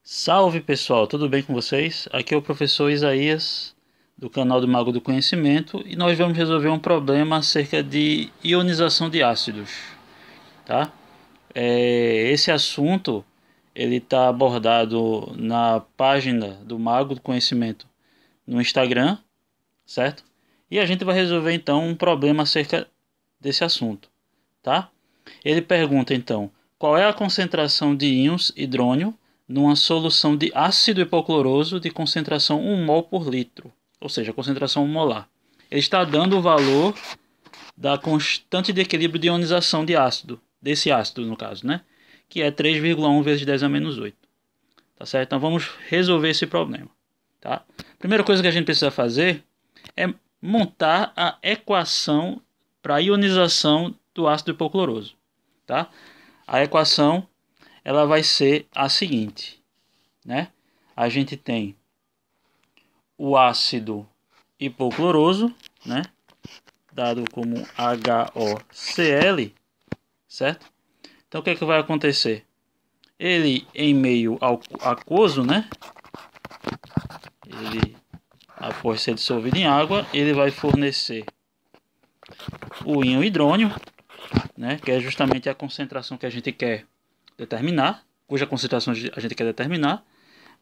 Salve pessoal, tudo bem com vocês? Aqui é o professor Isaías do canal do Mago do Conhecimento e nós vamos resolver um problema acerca de ionização de ácidos, tá? Esse assunto ele está abordado na página do Mago do Conhecimento no Instagram, certo? E a gente vai resolver então um problema acerca desse assunto, tá? Ele pergunta então, qual é a concentração de íons hidrônio numa solução de ácido hipocloroso de concentração 1 mol por litro, ou seja, concentração molar. Ele está dando o valor da constante de equilíbrio de ionização de ácido, desse ácido no caso, né? Que é 3,1 vezes 10 a menos 8. Tá certo? Então vamos resolver esse problema. Tá? Primeira coisa que a gente precisa fazer é montar a equação para a ionização do ácido hipocloroso. Tá? A equação ela vai ser a seguinte, né? A gente tem o ácido hipocloroso, né? Dado como HOCl, certo? Então o que é que vai acontecer? Ele em meio ao aquoso, né? Ele, após ser dissolvido em água, ele vai fornecer o íon hidrônio, né? Que é justamente a concentração que a gente quer determinar, cuja concentração a gente quer determinar,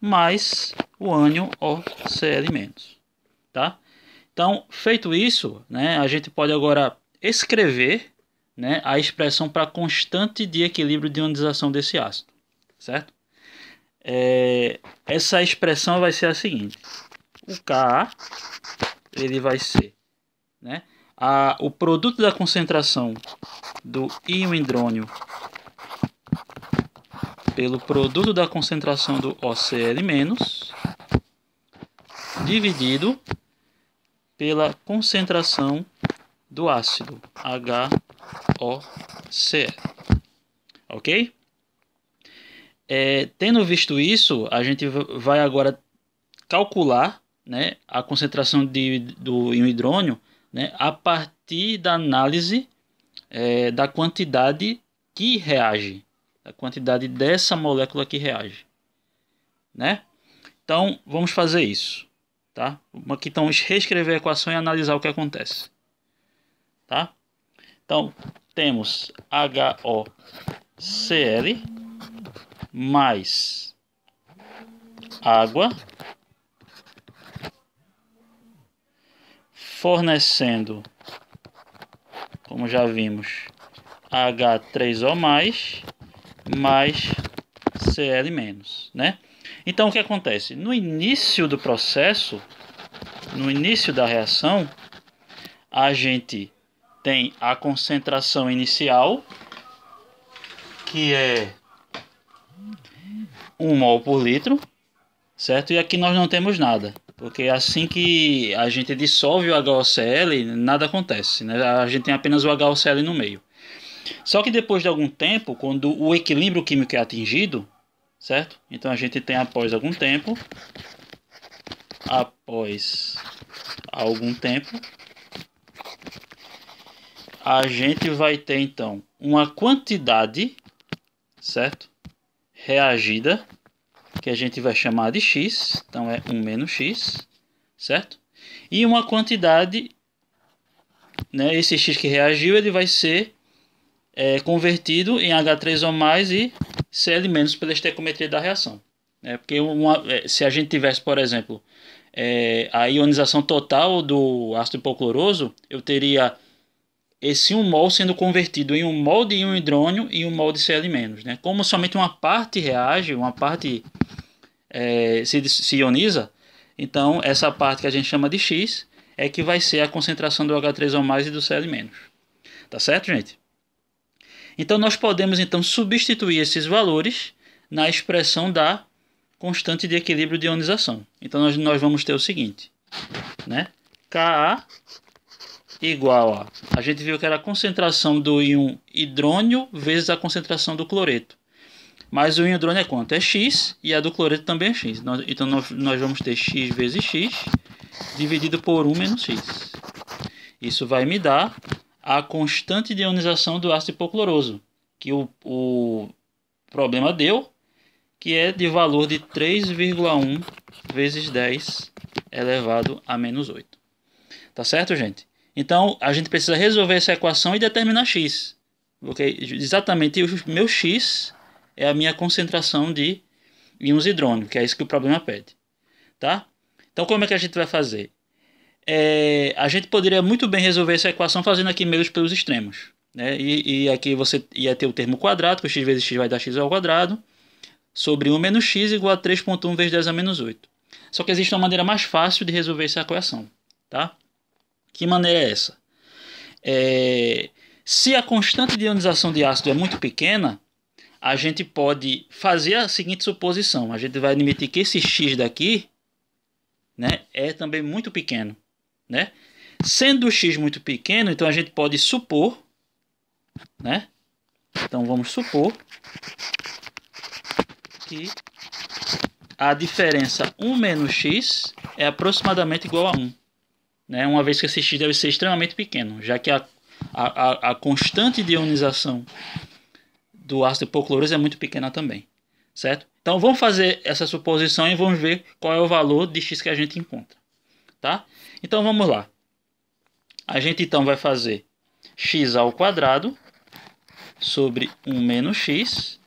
mais o ânion OCl-, tá? Então, feito isso, né, a gente pode agora escrever, né, a expressão para a constante de equilíbrio de ionização desse ácido, certo? Essa expressão vai ser a seguinte: o Ka ele vai ser, né, o produto da concentração do íon hidrônio pelo produto da concentração do OCl- dividido pela concentração do ácido HOCl. Ok? Tendo visto isso, a gente vai agora calcular, né, a concentração do íon hidrônio, né, a partir da análise da quantidade que reage, a quantidade dessa molécula que reage, né? Então, vamos fazer isso, tá? Vamos aqui então reescrever a equação e analisar o que acontece, tá? Então, temos HOCl mais água fornecendo, como já vimos, H3O+, mais Cl-, né? Então o que acontece? No início do processo, no início da reação, a gente tem a concentração inicial, que é 1 mol por litro, certo? E aqui nós não temos nada, porque assim que a gente dissolve o HOCl, nada acontece, né? A gente tem apenas o HOCl no meio. Só que depois de algum tempo, quando o equilíbrio químico é atingido, certo? Então a gente tem após algum tempo, a gente vai ter então uma quantidade, certo? Reagida, que a gente vai chamar de X, então é 1 menos X, certo? E uma quantidade, né, esse X que reagiu, ele vai ser convertido em H3O+, e Cl- pela estequiometria da reação. Porque se a gente tivesse, por exemplo, a ionização total do ácido hipocloroso, eu teria esse 1 mol sendo convertido em 1 mol de íon hidrônio e 1 mol de Cl-. Né? Como somente uma parte reage, uma parte se ioniza, então essa parte que a gente chama de X é que vai ser a concentração do H3O+, e do Cl-. Tá certo, gente? Então nós podemos então substituir esses valores na expressão da constante de equilíbrio de ionização. Então nós vamos ter o seguinte, né? Ka igual a gente viu que era a concentração do íon hidrônio vezes a concentração do cloreto. Mas o íon hidrônio é quanto? É X, e a do cloreto também é X. Então nós vamos ter X vezes X dividido por 1 menos X. Isso vai me dar a constante de ionização do ácido hipocloroso, que o problema deu, que é de valor de 3,1 vezes 10 elevado a menos 8. Tá certo, gente? Então, a gente precisa resolver essa equação e determinar x. Porque exatamente o meu x é a minha concentração de íons hidrônio, que é isso que o problema pede. Tá? Então, como é que a gente vai fazer? A gente poderia muito bem resolver essa equação fazendo aqui meios pelos extremos. Né? E aqui você ia ter o termo quadrado, que x vezes x vai dar x ao quadrado, sobre 1 menos x igual a 3,1 vezes 10 a menos 8. Só que existe uma maneira mais fácil de resolver essa equação. Tá? Que maneira é essa? Se a constante de ionização de ácido é muito pequena, a gente pode fazer a seguinte suposição. A gente vai admitir que esse x daqui, né, é também muito pequeno. Né? Sendo o x muito pequeno, então a gente pode supor, né? Então vamos supor que a diferença 1 menos x é aproximadamente igual a 1. Né? Uma vez que esse x deve ser extremamente pequeno, já que a constante de ionização do ácido hipocloroso é muito pequena também. Certo? Então vamos fazer essa suposição e vamos ver qual é o valor de x que a gente encontra. Tá? Então vamos lá. A gente então vai fazer x ao quadrado sobre 1 menos x.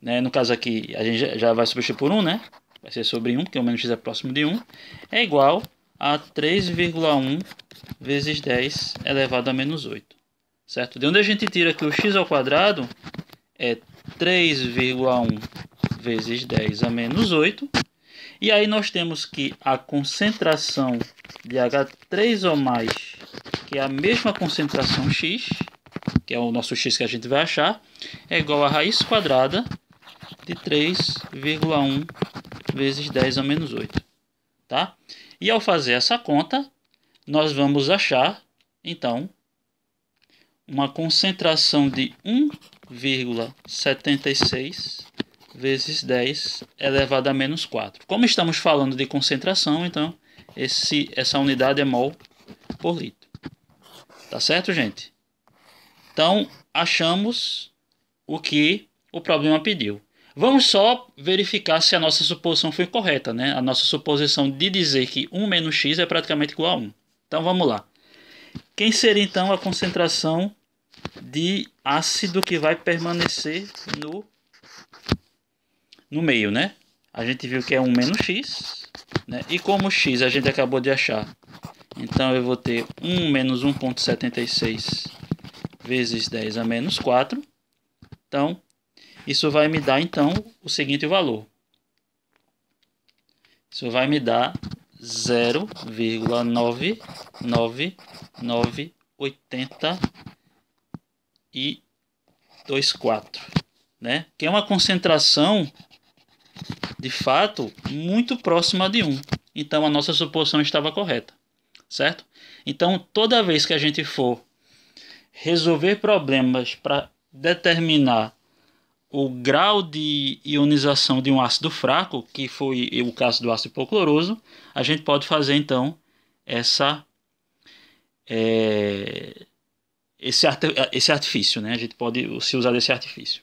Né? No caso aqui, a gente já vai substituir por 1, né? Vai ser sobre 1, porque o menos x é próximo de 1. É igual a 3,1 vezes 10 elevado a menos 8. Certo? De onde a gente tira que o x ao quadrado é 3,1 vezes 10 a menos 8. E aí nós temos que a concentração de H3 ou mais, que é a mesma concentração x, que é o nosso x que a gente vai achar, é igual a raiz quadrada de 3,1 vezes 10 a menos 8. Tá? E ao fazer essa conta, nós vamos achar, então, uma concentração de 1,76 vezes 10 elevado a menos 4. Como estamos falando de concentração, então essa unidade é mol por litro. Tá certo, gente? Então, achamos o que o problema pediu. Vamos só verificar se a nossa suposição foi correta, né? A nossa suposição de dizer que 1 menos x é praticamente igual a 1. Então, vamos lá. Quem seria, então, a concentração de ácido que vai permanecer no meio, né? A gente viu que é 1 menos x, né? E como x a gente acabou de achar, então eu vou ter 1 menos 1,76 vezes 10 a menos 4. Então, isso vai me dar, então, o seguinte valor. Isso vai me dar 0,9998024, né? Que é uma concentração de fato muito próxima de 1. Então a nossa suposição estava correta, certo? Então toda vez que a gente for resolver problemas para determinar o grau de ionização de um ácido fraco, que foi o caso do ácido hipocloroso, a gente pode fazer então esse artifício, né? A gente pode se usar desse artifício.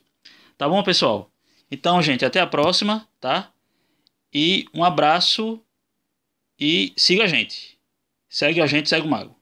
Tá bom, pessoal? Então, gente, até a próxima, tá? E um abraço e siga a gente. Segue a gente, segue o Mago.